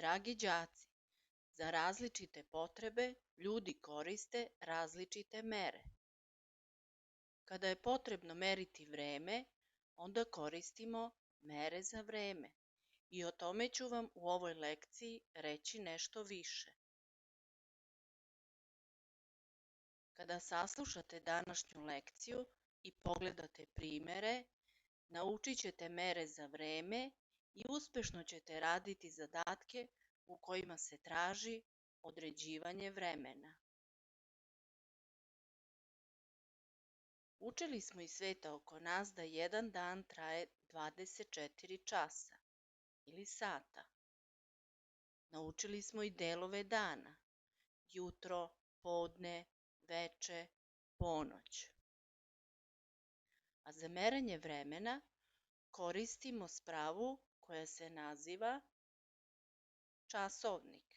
Dragi đaci, za različite potrebe ljudi koriste različite mere. Kada je potrebno meriti vreme, onda koristimo mere za vreme i o tome ću vam u ovoj lekciji reći nešto više. Kada saslušate današnju lekciju i pogledate primere, naučit ćete mere za vreme i uspešno ćete raditi zadatke u kojima se traži određivanje vremena. Učili smo iz sveta oko nas da jedan dan traje 24 časa ili sata. Naučili smo i delove dana, jutro, podne, veče, ponoć. A za merenje vremena koristimo spravu koja se naziva časovnik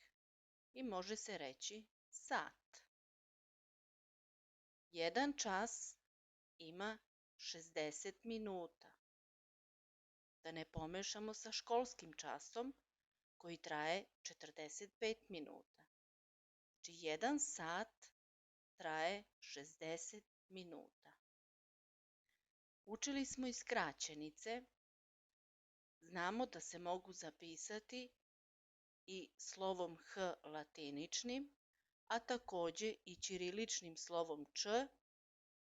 i može se reći sat. Jedan čas ima 60 minuta. Da ne pomešamo sa školskim časom koji traje 45 minuta. Znači, jedan sat traje 60 minuta. Učili smo i skraćenice. Znamo da se mogu zapisati i slovom H latiničnim, a takođe i ćiriličnim slovom Č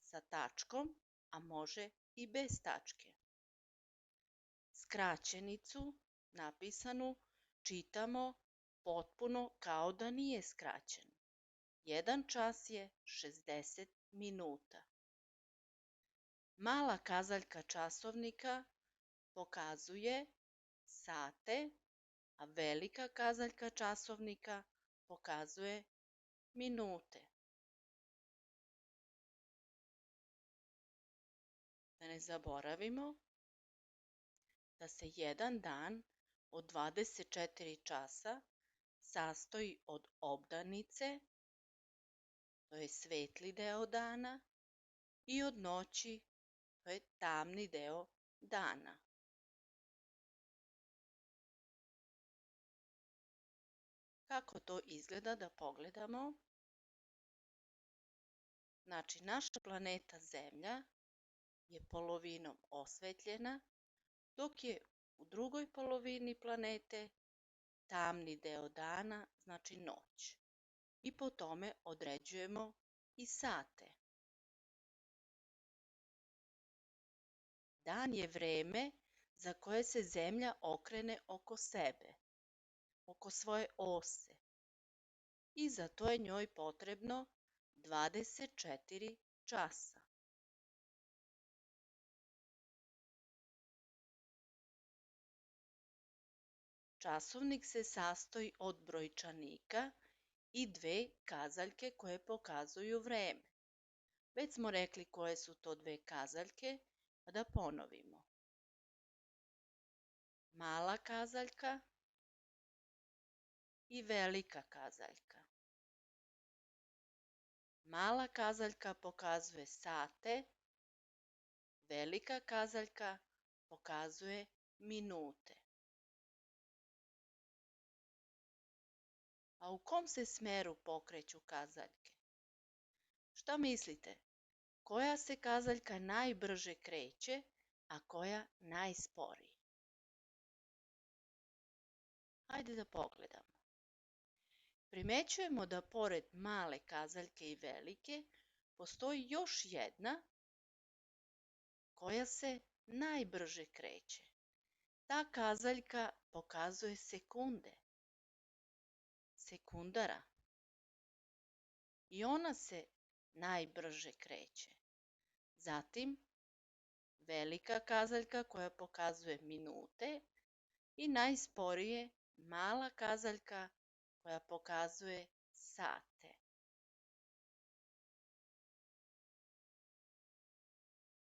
sa tačkom, a može i bez tačke. Skraćenicu napisanu čitamo potpuno kao da nije skraćena. Jedan čas je 60 minuta. Mala kazaljka časovnika pokazuje sate, a velika kazaljka časovnika pokazuje minute. Da ne zaboravimo da se jedan dan od 24 časa sastoji od obdanice, to je svetli deo dana, i od noći, to je tamni deo dana. Kako to izgleda da pogledamo? Znači, naša planeta Zemlja je polovinom osvetljena, dok je u drugoj polovini planete tamni deo dana, znači noć. I po tome određujemo i sate. Dan je vreme za koje se Zemlja okrene oko sebe, oko svoje ose. I za to je njoj potrebno 24 časa. Časovnik se sastoji od brojčanika i dve kazaljke koje pokazuju vreme. Već smo rekli koje su to dve kazaljke, pa da ponovimo. Mala kazaljka i velika kazaljka. Mala kazaljka pokazuje sate, velika kazaljka pokazuje minute. A u kom se smeru pokreću kazaljke? Šta mislite? Koja se kazaljka najbrže kreće, a koja najsporije? Hajde da pogledamo. Primećujemo da pored male kazaljke i velike postoji još jedna koja se najbrže kreće. Ta kazaljka pokazuje sekunde. Sekundara. I ona se najbrže kreće. Zatim, velika kazaljka koja pokazuje minute i najsporije mala kazaljka koja pokazuje sate.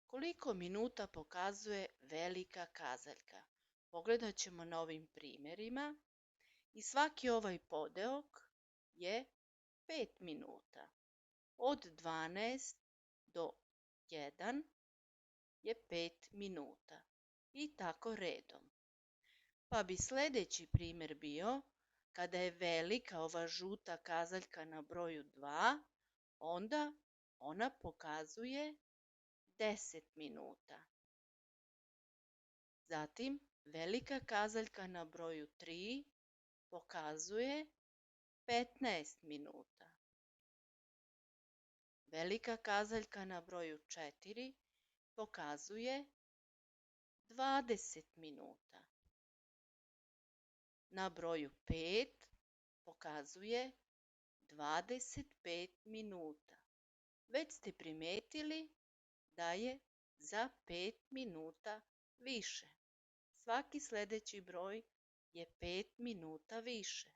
Koliko minuta pokazuje velika kazaljka? Pogledat ćemo na ovim primjerima i svaki ovaj podeok je 5 minuta. Od 12 do 1 je 5 minuta i tako redom. Pa bi sledeći primjer bio Kada je velika ova žuta kazaljka na broju 2, onda ona pokazuje 10 minuta. Zatim, velika kazaljka na broju 3 pokazuje 15 minuta. Velika kazaljka na broju 4 pokazuje 20 minuta. Na broju 5 pokazuje 25 minuta. Već ste primetili da je za 5 minuta više. Svaki sledeći broj je 5 minuta više.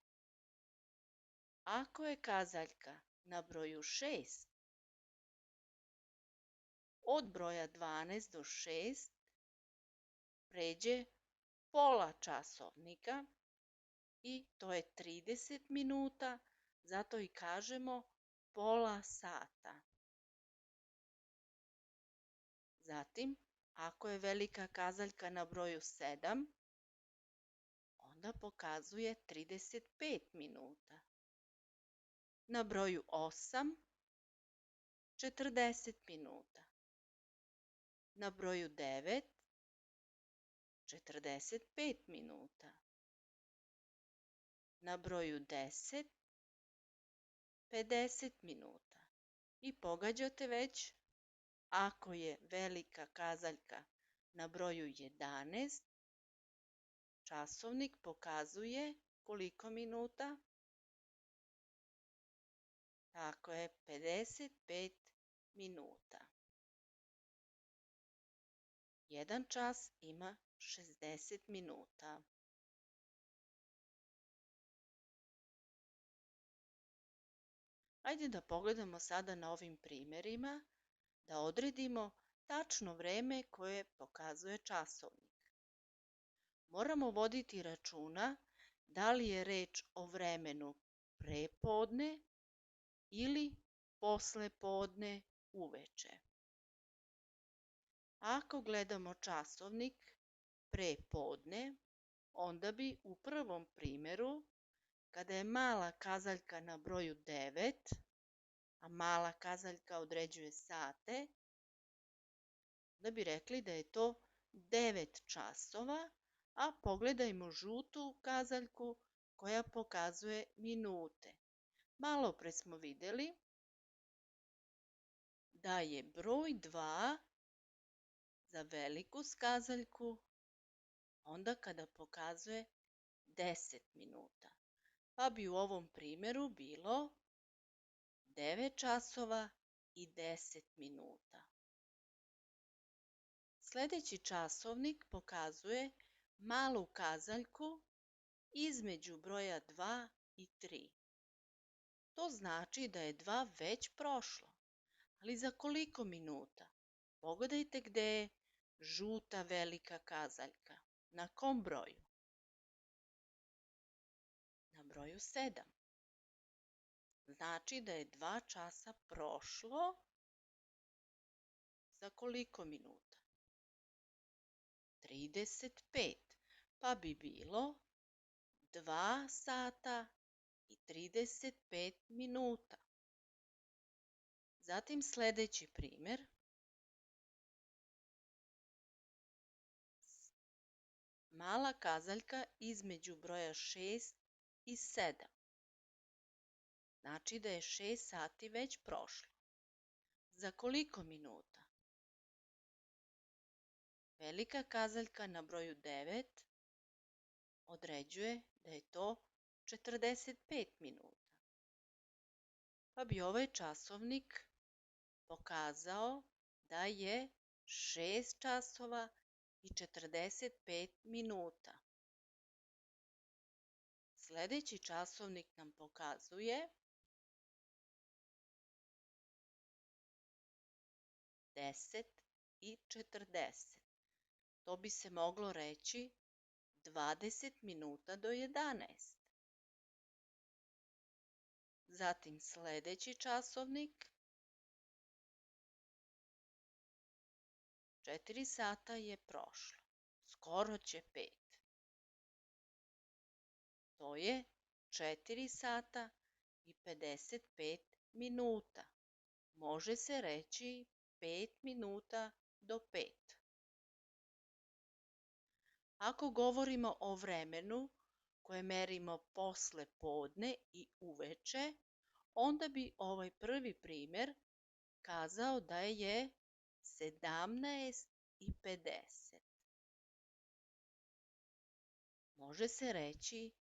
Ako je kazaljka na broju 6, od broja 12 do 6 pređe pola časovnika i to je 30 minuta, zato i kažemo pola sata. Zatim, ako je velika kazaljka na broju 7, onda pokazuje 35 minuta. Na broju 8, 40 minuta. Na broju 9, 45 minuta. Na broju 10, 50 minuta. I pogađate već, ako je velika kazaljka na broju 11, časovnik pokazuje koliko minuta? Tako je, 55 minuta. Jedan čas ima 60 minuta. Ajde da pogledamo sada na ovim primerima, da odredimo tačno vreme koje pokazuje časovnik. Moramo voditi računa da li je reč o vremenu pre podne ili posle podne uveče. Ako gledamo časovnik pre podne, onda bi u prvom primeru, kada je mala kazaljka na broju 9, a mala kazaljka određuje sate, da bi rekli da je to 9 časova, a pogledajmo žutu kazaljku koja pokazuje minute. Malo pre smo videli da je broj 2 za veliku kazaljku onda kada pokazuje 10 minuta. Pa bi u ovom primeru bilo 9 časova i 10 minuta. Sledeći časovnik pokazuje malu kazaljku između broja 2 i 3. To znači da je 2 već prošlo. Ali za koliko minuta? Pogledajte gde je žuta velika kazaljka. Na kom broju? Na broju 7. Znači da je 2 časa prošlo za koliko minuta? 35. Pa bi bilo 2 sata i 35 minuta. Zatim sledeći primer. Mala kazaljka između broja 6 i 7. Znači da je 6 sati već prošlo. Za koliko minuta? Velika kazaljka na broju 9 određuje da je to 45 minuta. Pa bi ovaj časovnik pokazao da je 6 časova i 45 minuta. Sledeći časovnik nam pokazuje 10 i 40. To bi se moglo reći 20 minuta do 11. Zatim sledeći časovnik 4 sata je prošlo. Skoro će 5. To je 4 sata i 55 minuta. Može se reći 5 minuta do 5. Ako govorimo o vremenu koje merimo posle podne i uveče, onda bi ovaj prvi primer kazao da je 17:50. Može se reći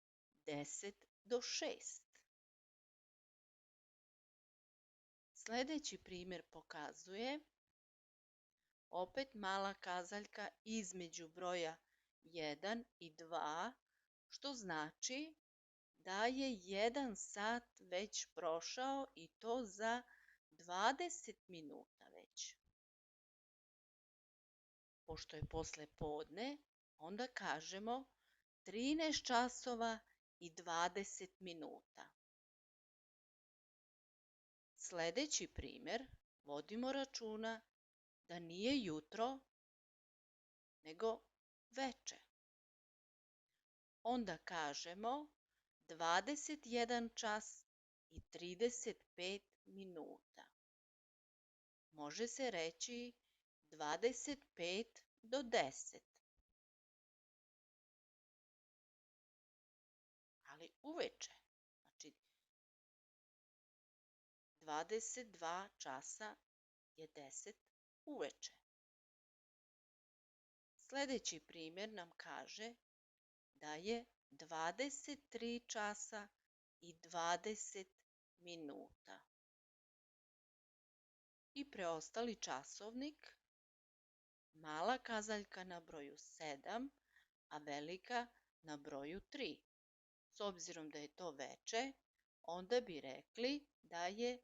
10 do 6. Sledeći primer pokazuje opet mala kazaljka između broja 1 i 2, što znači da je 1 sat već prošao i to za 20 minuta već. Pošto je posle podne, onda kažemo 13 časova i 20 minuta. Sledeći primer vodimo računa da nije jutro, nego veče. Onda kažemo 21 čas i 35 minuta. Može se reći 25 do 10. Ali uveče. Znači 22 časa je 10 uveče. Sledeći primer nam kaže da je 23 časa i 20 minuta. I preostali časovnik, mala kazaljka na broju 7, a velika na broju 3. S obzirom da je to veče, onda bi rekli da je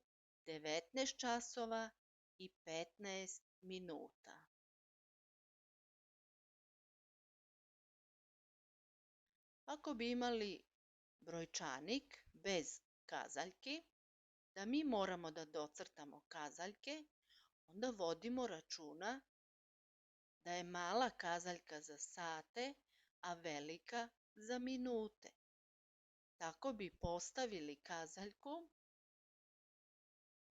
19 časova i 15 minuta. Ako bi imali brojčanik bez kazaljki, da mi moramo da docrtamo kazaljke, onda vodimo računa da je mala kazaljka za sate, a velika za minute. Tako bi postavili kazaljku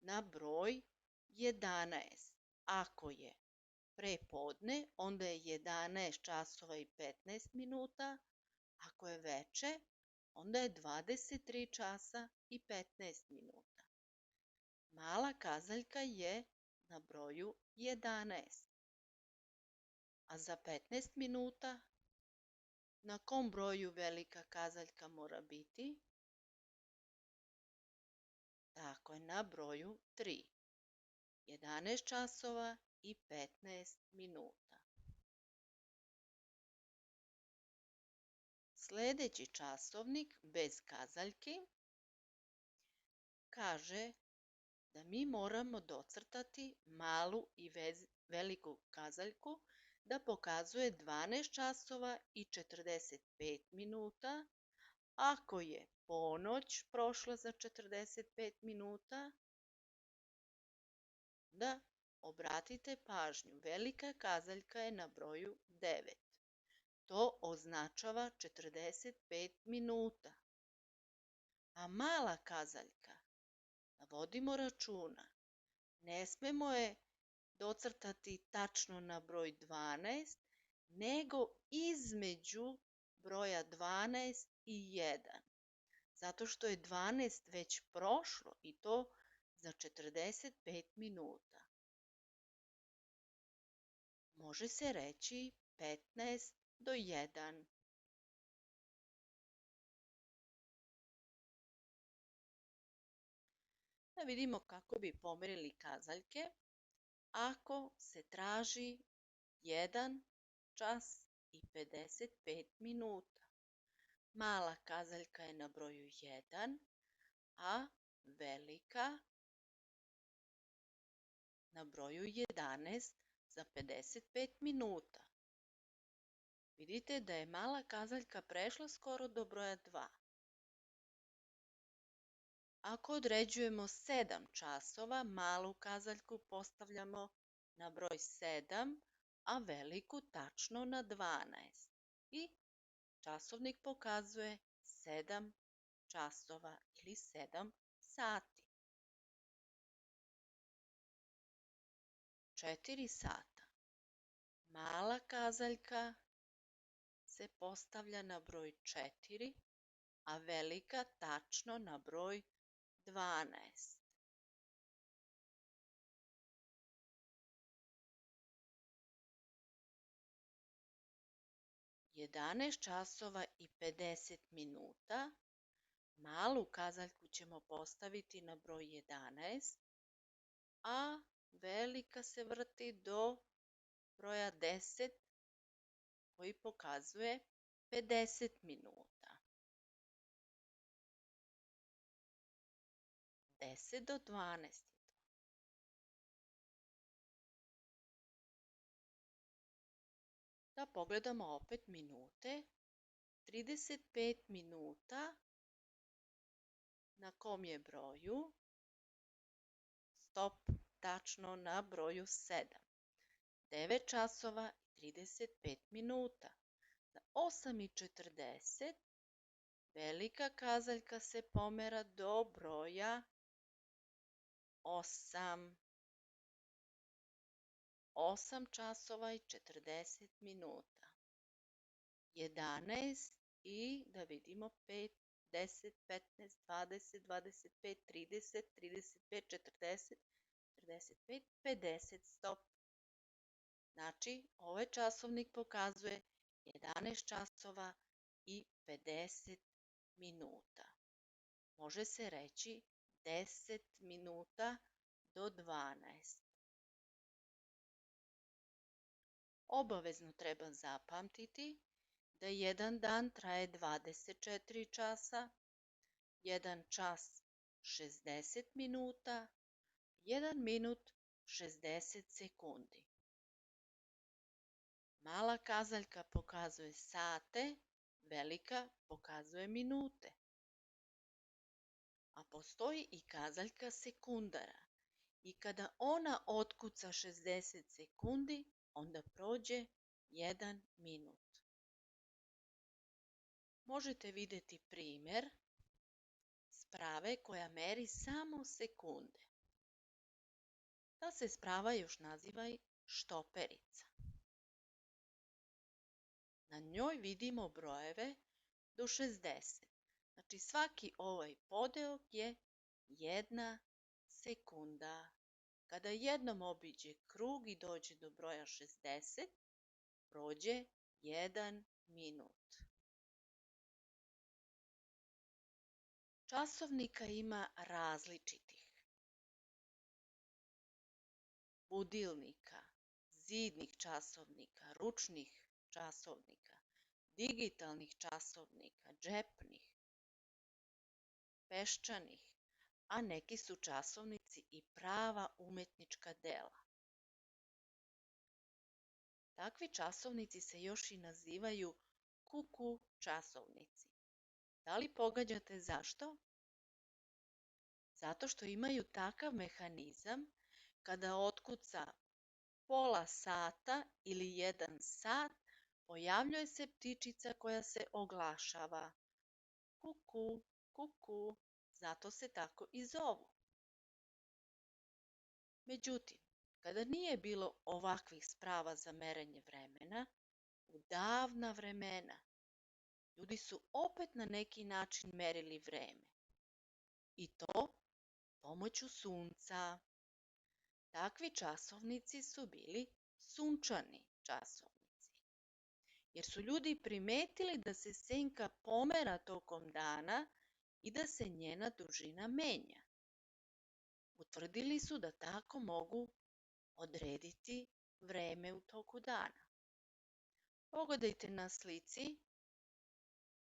na broj 11. Ako je pre podne, onda je 11 časova i 15 minuta. Ako je veče, onda je 23 časa i 15 minuta. Mala kazaljka je na broju 11. A za 15 minuta, na kom broju velika kazaljka mora biti? Tako je, na broju 3. 11 časova i 15 minuta. Sledeći časovnik bez kazaljki kaže da mi moramo docrtati malu i veliku kazaljku da pokazuje 12 časova i 45 minuta. Ako je ponoć prošla za 45 minuta, da obratite pažnju, velika kazaljka je na broju 9. To označava 45 minuta. A mala kazaljka, vodimo računa, ne smemo je docrtati tačno na broj 12, nego između broja 12 i 1, zato što je 12 već prošlo i to za 45 minuta. Može se reći 15 do 1. Da vidimo kako bi pomerili kazaljke ako se traži 1 čas i 55 minuta. Mala kazaljka je na broju 1, a velika na broju 11 za 55 minuta. Vidite da je mala kazaljka prešla skoro do broja 2. Ako određujemo 7 časova, malu kazaljku postavljamo na broj 7, a veliku tačno na 12. I časovnik pokazuje 7 časova ili 7 sati. 4 sata. Mala kazaljka se postavlja na broj 4, a velika tačno na broj 12. 11 časova i 50 minuta. Malu kazaljku ćemo postaviti na broj 11, a velika se vrti do broja 10 koji pokazuje 50 minuta. 10 do 12 je to. Da pogledamo opet minute. 35 minuta na kom je broju? Stop, tačno na broju 7. 9 časova i 35 minuta. Na 8:40 velika kazaljka se pomera do broja 8. 8 časova i 40 minuta. 11 i da vidimo 5, 10, 15, 20, 25, 30, 35, 40, 45, 50, stop. Znači, ovaj časovnik pokazuje 11 časova i 50 minuta. Može se reći 10 minuta do 12. Obavezno treba zapamtiti da jedan dan traje 24 časa, 1 čas 60 minuta, 1 minut 60 sekundi. Mala kazaljka pokazuje sate, velika pokazuje minute. A postoji i kazaljka sekundara. I kada ona otkuca 60 sekundi, onda prođe 1 minut. Možete vidjeti primjer sprave koja meri samo sekunde. Ta se sprava još naziva i štoperica. Na njoj vidimo brojeve do 60. Znači svaki ovaj podeok je 1 sekunda. Kada jednom obiđe krug i dođe do broja 60, prođe 1 minut. Časovnika ima različitih. Budilnika, zidnih časovnika, ručnih časovnika, digitalnih časovnika, džepnih, peščanih, a neki su časovnici i prava umetnička dela. Takvi časovnici se još i nazivaju kuku časovnici. Da li pogađate zašto? Zato što imaju takav mehanizam kada otkuca pola sata ili 1 sat, pojavljuje se ptičica koja se oglašava. Kuku, kuku, zato se tako i zovu. Međutim, kada nije bilo ovakvih sprava za merenje vremena, u davna vremena, ljudi su opet na neki način merili vreme. I to pomoću sunca. Takvi časovnici su bili sunčani časovnici. Jer su ljudi primetili da se senka pomera tokom dana i da se njena dužina menja. Utvrdili su da tako mogu odrediti vreme u toku dana. Pogledajte na slici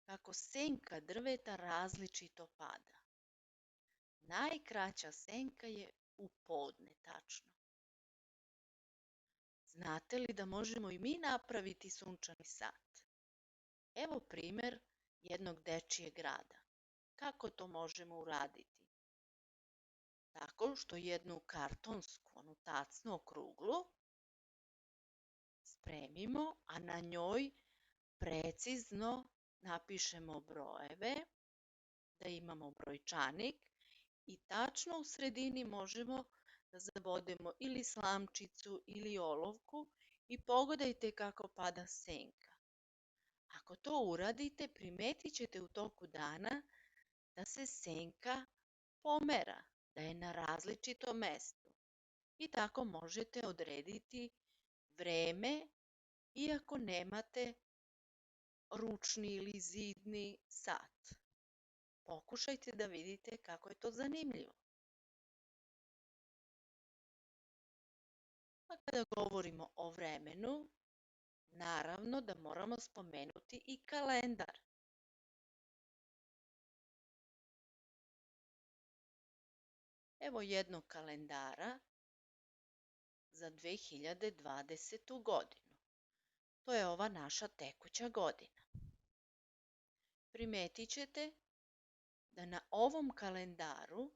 kako senka drveta različito pada. Najkraća senka je u podne tačno. Znate li da možemo i mi napraviti sunčani sat? Evo primjer jednog dečijeg grada. Kako to možemo uraditi? Tako što jednu kartonsku, onu tacnu okruglu, spremimo, a na njoj precizno napišemo brojeve, da i imamo brojčanik i tačno u sredini možemo da zabodemo ili slamčicu ili olovku i pogledajte kako pada senka. Ako to uradite, primetit ćete u toku dana da se senka pomera, da je na različitom mestu. I tako možete odrediti vreme iako nemate ručni ili zidni sat. Pokušajte da vidite kako je to zanimljivo. A kada govorimo o vremenu, naravno da moramo spomenuti i kalendar. Evo jednog kalendara za 2020. godinu. To je ova naša tekuća godina. Primetit ćete da na ovom kalendaru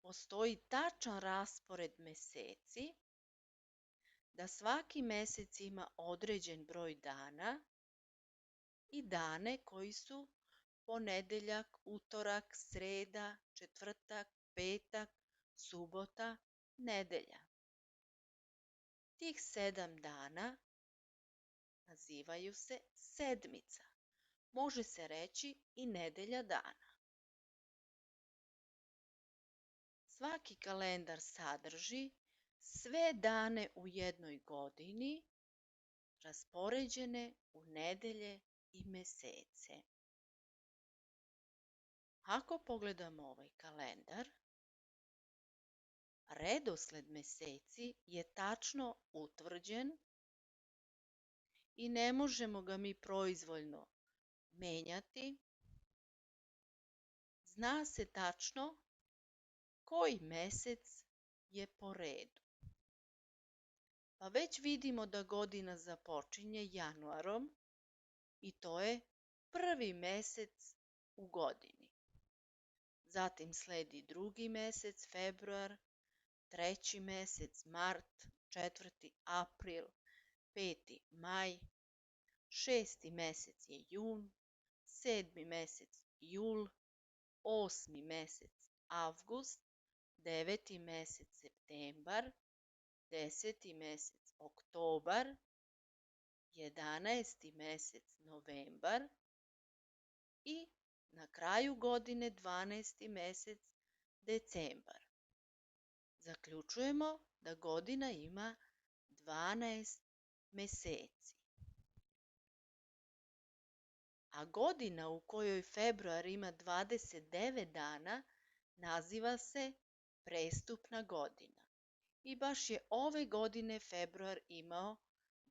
postoji tačan raspored meseci, da svaki mesec ima određen broj dana i dane koji su ponedeljak, utorak, sreda, četvrtak, petak, subota, nedelja. Tih 7 dana nazivaju se sedmica. Može se reći i nedelja dana. Svaki kalendar sadrži sve dane u jednoj godini raspoređene u nedelje i mesece. Ako pogledamo ovaj kalendar, redosled meseci je tačno utvrđen i ne možemo ga mi proizvoljno menjati. Zna se tačno koji mesec je po redu. Pa već vidimo da godina započinje januarom i to je prvi mesec u godini. Zatim sledi drugi mesec, februar, treći mesec, mart, četvrti, april, peti, maj, šesti mesec je jun, sedmi mesec, jul, osmi mesec, avgust, deveti mesec, septembar, 10. mesec, oktobar, 11. mesec, novembar i na kraju godine 12. mesec, decembar. Zaključujemo da godina ima 12 meseci. A godina u kojoj februar ima 29 dana naziva se prestupna godina. I baš je ove godine februar imao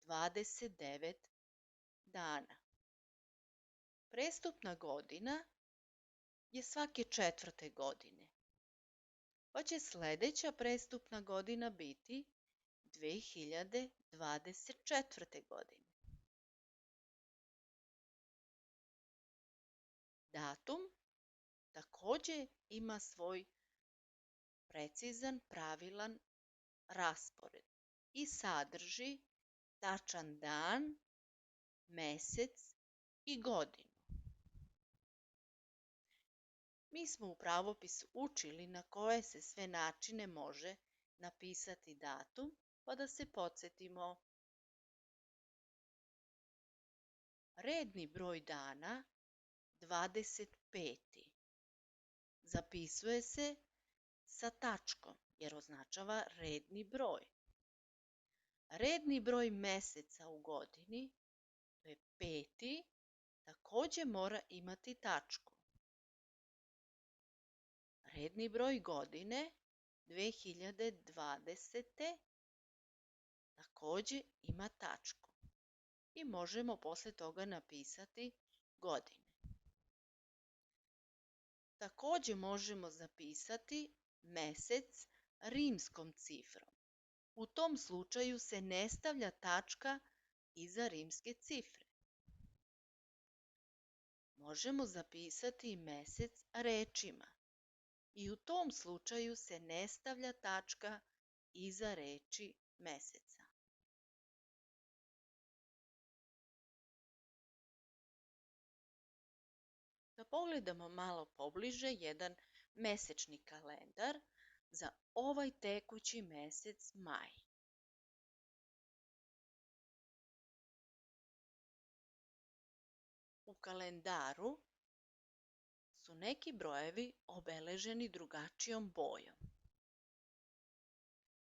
29 dana. Prestupna godina je svake 4. godine, pa će sledeća prestupna godina biti 2024. godine. Datum takođe ima svoj precizan, pravilan raspored i sadrži tačan dan, mesec i godinu. Mi smo u pravopisu učili na koje se sve načine može napisati datum, pa da se podsjetimo. Redni broj dana 25. Zapisuje se sa tačkom jer označava redni broj. Redni broj meseca u godini, to je 5. takođe mora imati tačku. Redni broj godine 2020. takođe ima tačku i možemo posle toga napisati godine. Takođe možemo zapisati mesec rimskom cifrom. U tom slučaju se ne stavlja tačka iza rimske cifre. Možemo zapisati mesec rečima i u tom slučaju se ne stavlja tačka iza reči meseca. Da pogledamo malo pobliže jedan mesečni kalendar za ovaj tekući mesec maj. U kalendaru su neki brojevi obeleženi drugačijom bojom.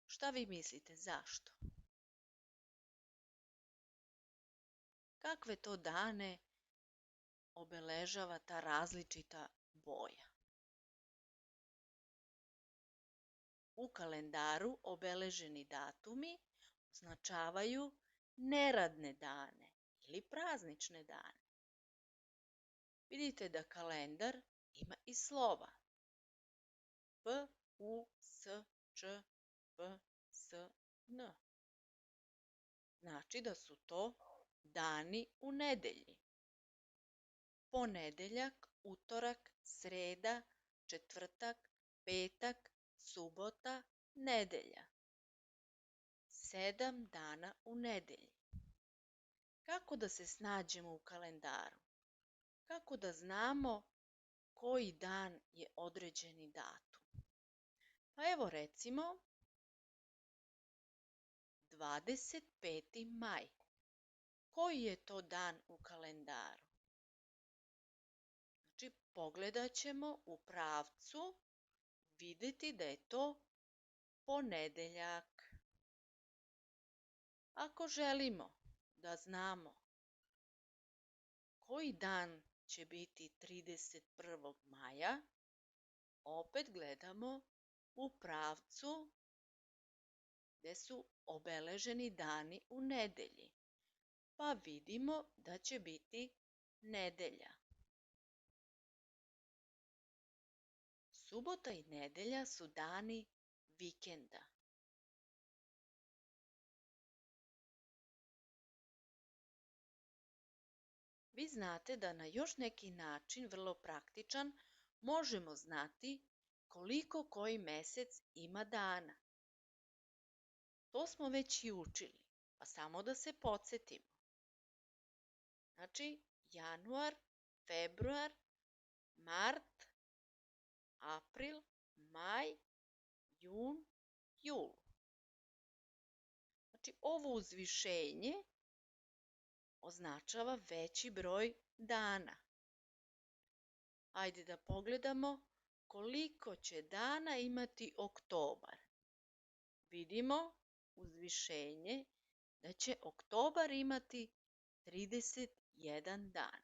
Šta vi mislite zašto? Kakve to dane obeležava ta različita boja? U kalendaru obeleženi datumi označavaju neradne dane ili praznične dane. Vidite da kalendar ima i slova. P, U, S, Č, P, S, N. Znači da su to dani u nedelji. Ponedeljak, utorak, sreda, četvrtak, petak, subota, nedelja. 7 dana u nedelji. Kako da se snađemo u kalendaru? Kako da znamo koji dan je određeni datum? Pa evo recimo 25. maj. Koji je to dan u kalendaru? Znači, pogledat ćemo u pravcu, videti da je to ponedeljak. Ako želimo da znamo koji dan će biti 31. maja, opet gledamo u pravcu gde su obeleženi dani u nedelji, pa vidimo da će biti nedelja. Subota i nedelja su dani vikenda. Vi znate da na još neki način, vrlo praktičan, možemo znati koliko koji mesec ima dana. To smo već i učili, pa samo da se podsjetimo. Znači, januar, februar, mart, april, maj, jun, jul. Znači, ovo uzvišenje označava veći broj dana. Ajde da pogledamo koliko će dana imati oktobar. Vidimo uzvišenje da će oktobar imati 31 dan.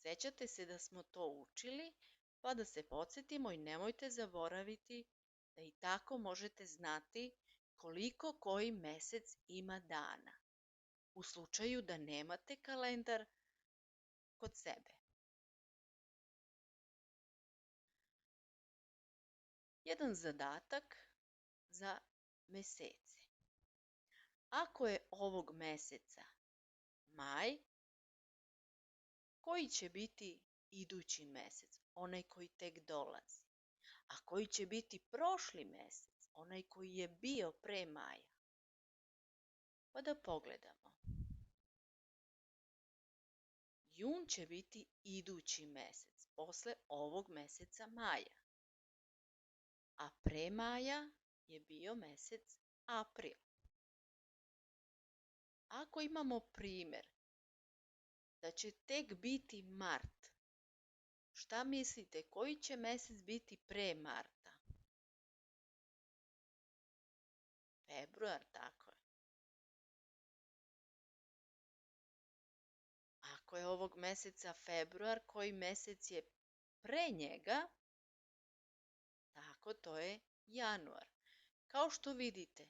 Sećate se da smo to učili, pa da se podsjetimo i nemojte zaboraviti da i tako možete znati koliko koji mesec ima dana, u slučaju da nemate kalendar kod sebe. Jedan zadatak za mesece. Ako je ovog meseca maj, koji će biti idući mesec, onaj koji tek dolazi? A koji će biti prošli mesec, onaj koji je bio pre maja? Pa da pogledamo. Jun će biti idući mesec, posle ovog meseca maja. A pre maja je bio mesec april. Ako imamo primer da će tek biti mart, šta mislite, koji će mesec biti pre marta? Februar, tako je. Ako je ovog meseca februar, koji mesec je pre njega? Tako, to je januar. Kao što vidite,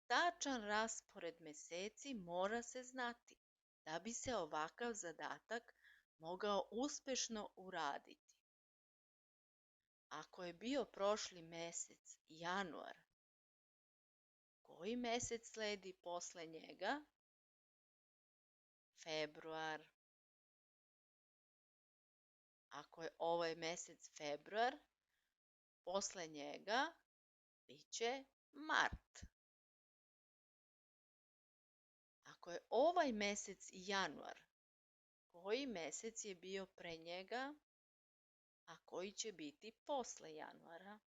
tačan raspored meseci mora se znati da bi se ovakav zadatak mogao uspešno uraditi. Ako je bio prošli mesec januar, koji mesec sledi posle njega? Februar. Ako je ovaj mesec februar, posle njega biće mart. Ako je ovaj mesec januar, koji mesec je bio pre njega, a koji će biti posle januara.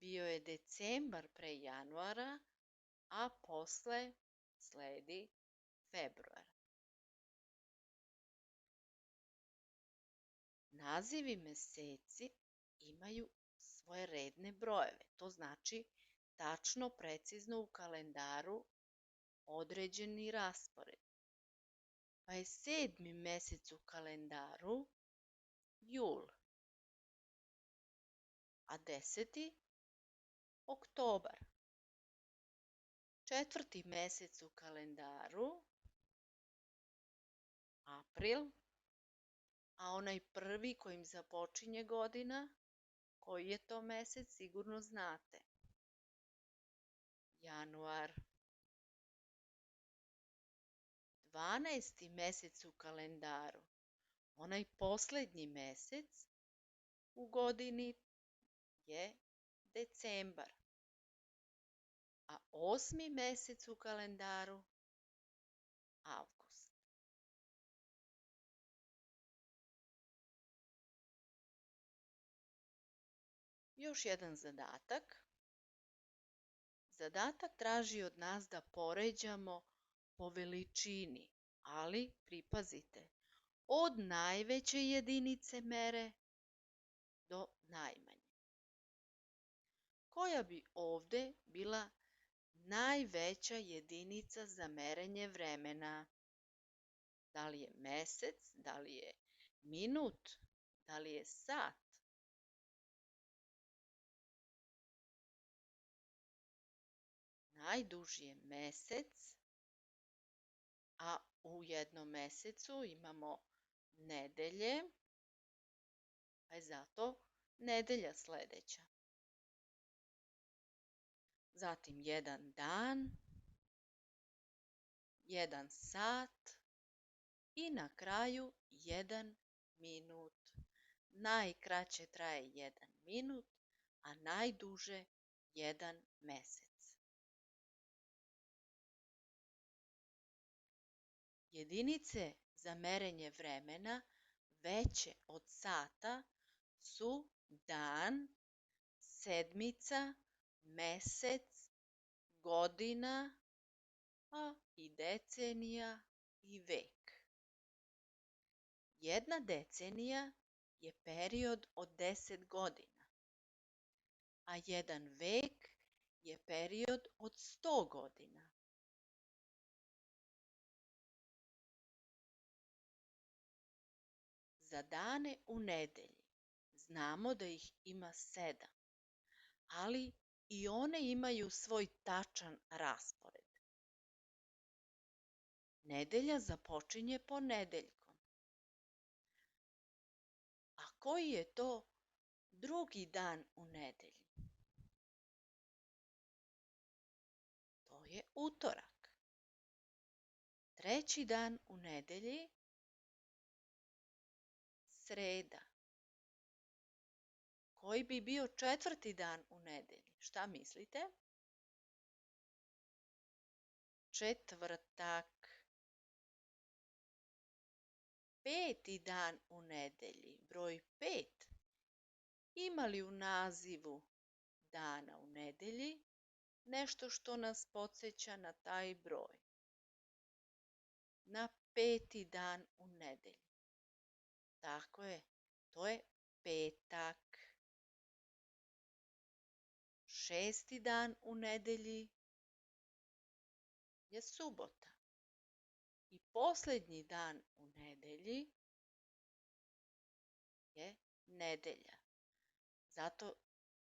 Bio je decembar pre januara, a posle sledi februar. Nazivi meseci imaju svoje redne brojeve. To znači tačno, precizno u kalendaru određeni raspored. Pa je 7. mesec u kalendaru jul, a 10. oktobar. 4. mesec u kalendaru april, a onaj prvi kojim započinje godina, koji je to mesec, sigurno znate. Januar. 12. mesec u kalendaru, onaj poslednji mesec u godini, je decembar. A 8. mesec u kalendaru avgust. Još jedan zadatak. Zadatak traži od nas da poređamo po veličini, ali pripazite, od najveće jedinice mere do najmanje. Koja bi ovde bila najveća jedinica za merenje vremena? Da li je mesec, da li je minut, da li je sat? Najduži je mesec, a u jednom mesecu imamo nedelje, pa je zato nedelja sledeća. Zatim jedan dan, jedan sat i na kraju jedan minut. Najkraće traje jedan minut, a najduže jedan mesec. Jedinice za merenje vremena veće od sata su dan, sedmica, mesec, godina, a i decenija i vek. Jedna decenija je period od 10 godina, a jedan vek je period od 100 godina. Za dane u nedelji znamo da ih ima 7, ali i one imaju svoj tačan raspored. Nedelja započinje ponedeljkom. A koji je to drugi dan u nedelji? To je utorak. Treći dan u nedelji, sreda. Koji bi bio četvrti dan u nedelji? Šta mislite? Četvrtak. Peti dan u nedelji, broj 5. Ima li u nazivu dana u nedelji nešto što nas podsjeća na taj broj? Na 5. dan u nedelji. Tako je, to je petak. 6. dan u nedelji je subota. I poslednji dan u nedelji je nedelja. Zato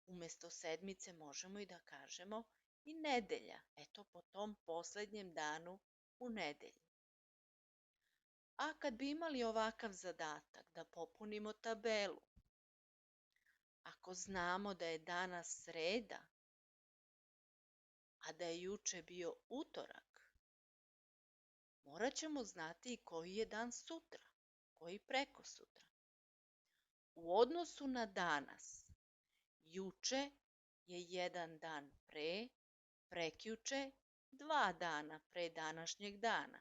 umesto sedmice možemo i da kažemo i nedelja. Eto, po tom poslednjem danu u nedelji. A kad bi imali ovakav zadatak da popunimo tabelu, ako znamo da je danas sreda, a da je juče bio utorak, morat ćemo znati i koji je dan sutra, koji prekosutra. U odnosu na danas, juče je jedan dan pre, prekjuče 2 dana pre današnjeg dana,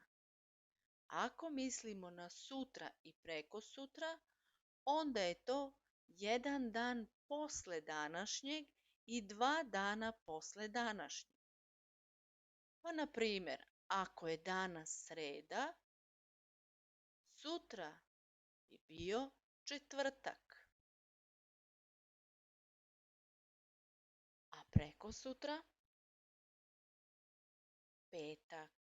Ako mislimo na sutra i prekosutra, onda je to jedan dan posle današnjeg i 2 dana posle današnjeg. Pa, na primjer, ako je danas sreda, sutra bi bio četvrtak, a prekosutra petak.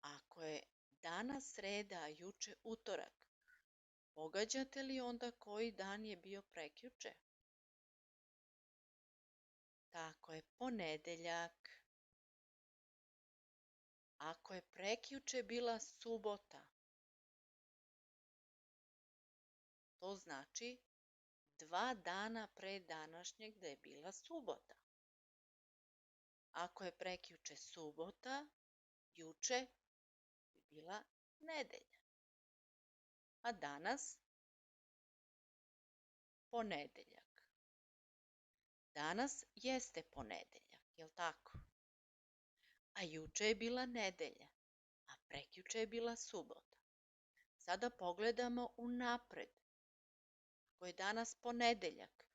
Ako je danas sreda, a juče utorak, pogađate li onda koji dan je bio prekjuče? Tako je, ponedeljak. Ako je prekjuče bila subota, to znači 2 dana pre današnjeg da je bila subota. Ako je prekjuče subota, juče bi bila nedelja. A danas ponedeljak. Danas jeste ponedeljak, jel tako? A juče je bila nedelja, a prekjuče je bila subota. Sada pogledamo unapred. Ako je danas ponedeljak,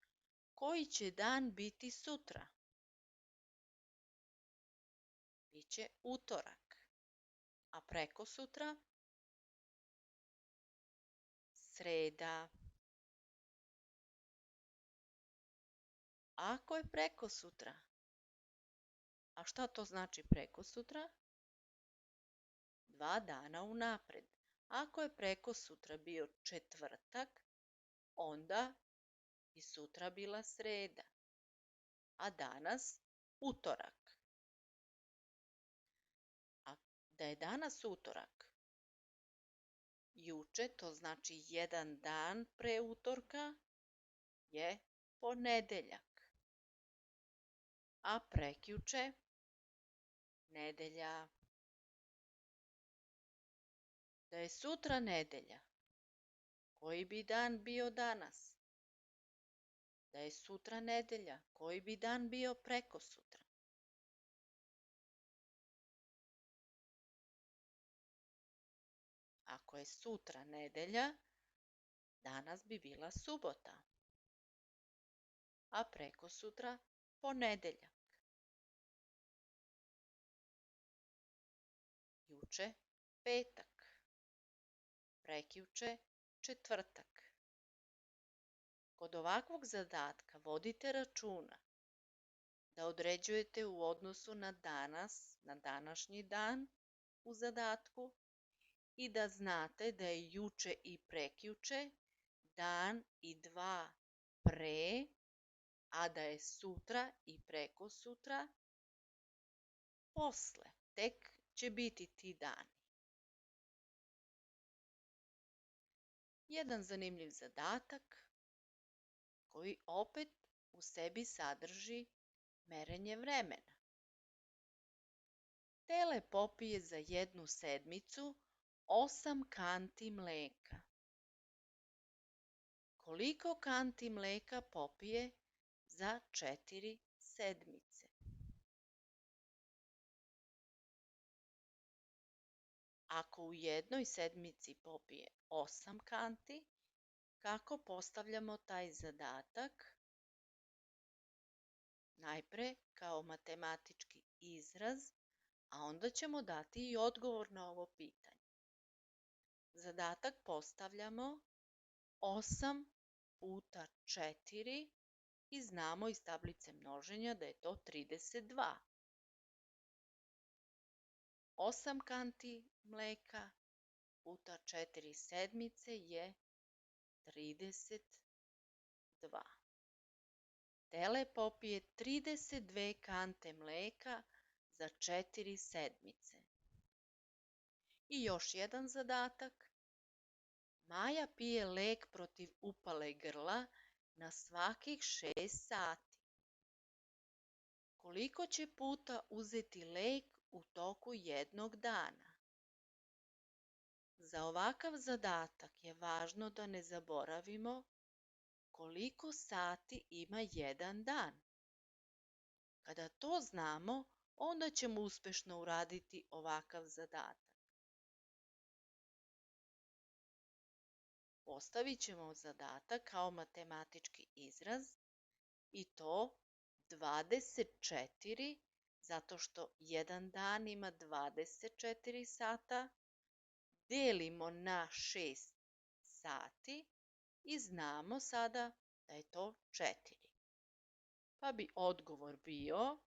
koji će dan biti sutra? Biće utorak. A prekosutra? Sreda. Ako je prekosutra, a šta to znači prekosutra? 2 dana unapred. Ako je prekosutra bio četvrtak, onda bi sutra bila sreda, a danas utorak. A da je danas utorak, juče, to znači jedan dan pre utorka, je ponedeljak, a prekjuče nedelja. Da je sutra nedelja, koji bi dan bio danas? Da je sutra nedelja, koji bi dan bio prekosutra? Ako je sutra nedelja, danas bi bila subota, a prekosutra ponedeljak. Juče petak, prekjuče četvrtak. Kod ovakvog zadatka vodite računa da određujete u odnosu na danas, na današnji dan u zadatku i da znate da je juče i prekjuče dan i 2 pre, a da je sutra i prekosutra posle. Tek će biti ti dani. Jedan zanimljiv zadatak koji opet u sebi sadrži merenje vremena. Tele popije za 1 sedmicu 8 kanti mleka. Koliko kanti mleka popije za 4 sedmice? Ako u jednoj sedmici popije 8 kanti, kako postavljamo taj zadatak? Najpre kao matematički izraz, a onda ćemo dati i odgovor na ovo pitanje. Zadatak postavljamo 8 puta 4 i znamo iz tablice množenja da je to 32. 8 kanti mleka puta 4 sedmice je 32. Tele popije 32 kante mleka za 4 sedmice. I još jedan zadatak. Maja pije lek protiv upale grla na svakih 6 sati. Koliko će puta uzeti lek u toku jednog dana? Za ovakav zadatak je važno da ne zaboravimo koliko sati ima jedan dan. Kada to znamo, onda ćemo uspešno uraditi ovakav zadatak. Postavit ćemo zadatak kao matematički izraz i to 24, zato što jedan dan ima 24 sata, delimo na 6 sati i znamo sada da je to 4. Pa bi odgovor bio: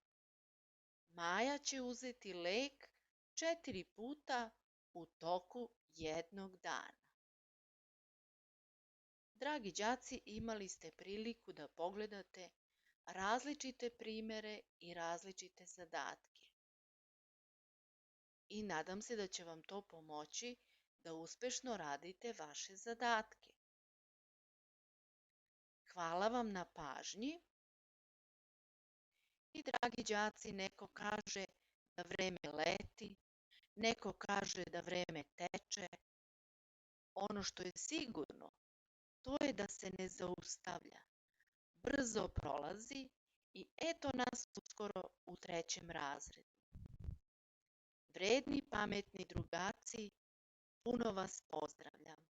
Maja će uzeti lek 4 puta u toku jednog dana. Dragi đaci, imali ste priliku da pogledate različite primere i različite zadatke. I nadam se da će vam to pomoći da uspešno radite vaše zadatke. Hvala vam na pažnji. I dragi đaci, neko kaže da vreme leti, neko kaže da vreme teče. Ono što je sigurno, to je da se ne zaustavlja. Brzo prolazi i eto nas uskoro u 3. razredu. Vredni, pametni drugaci, puno vas pozdravljam.